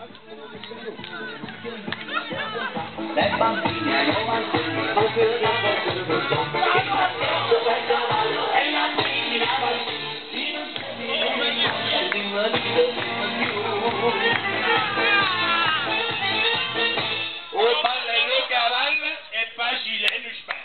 Le bambine non mangiano, proprio da poco di cavallo e la femmina va in un semino di marito più. O ballano cavallo è facile in spalla.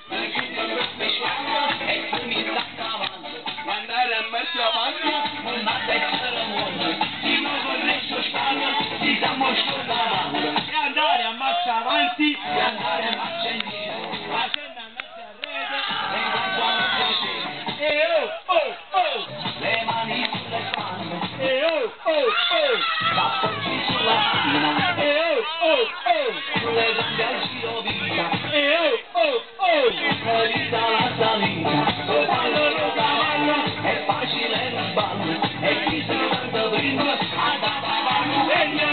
Ma chi ti speciale e tu mi sta cavallo, Mandare a mezzo avanti, una testa la mondo, si muove le sue spalle, si dà mostro cavallo, e andare a marcia avanti, e andare a marcia indietro, facendo a mezzo arredo, e vai con piacere, e oh, oh, oh, le mani sulle spalle, e oh, oh, oh, cappoggi sulla schiena, e oh, oh, oh, sulle gambe al giro vita, e oh, oh, oh, evita la salita, lo ballo cavallo, è facile lo sballo, e chi si canta prima, andava avanti segno.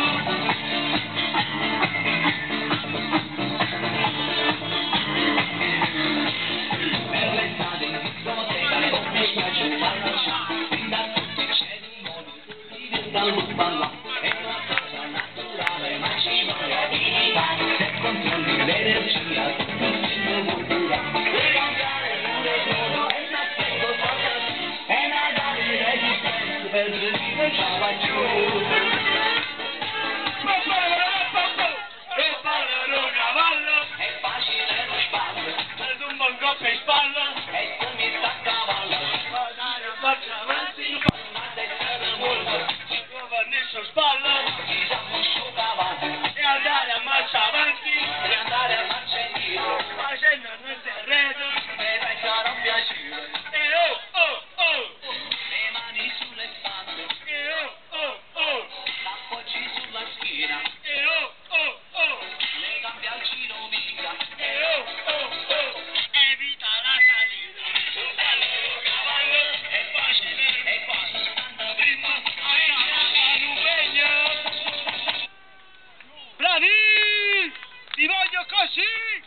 Per le strade in discoteca, le donne piace ballare, fin da tutti i cerimoni, diventa un ballare, è una cosa naturale, ma ci vuole abilità, se controlli l'energia, tutto il cultura, per cambiare il mondo, è nascendo cosa, è una dare resistenza, per venire già laggiù. e ballano cavallo, È facile lo sballo, ed un buon colpo in spalla, e tu mi sta a cavallo, andare a marcia avanti, una testa del mondo, si trova nel suo spalla, ci siamo su cavallo, e andare a marcia avanti, e andare a marcia indietro, facendo a mezzo arredo, e vai sarà un piacere, e oh, oh, oh, le mani sulle spalle, e oh, oh, oh, l'appoggi sulla schiena, e oh, oh, oh, le gambe al giro vita, e oh, oh, oh, evita la salita, un ballo cavallo, è facile, e qua si stanno prima, un impegno. Bravi! Ti voglio così!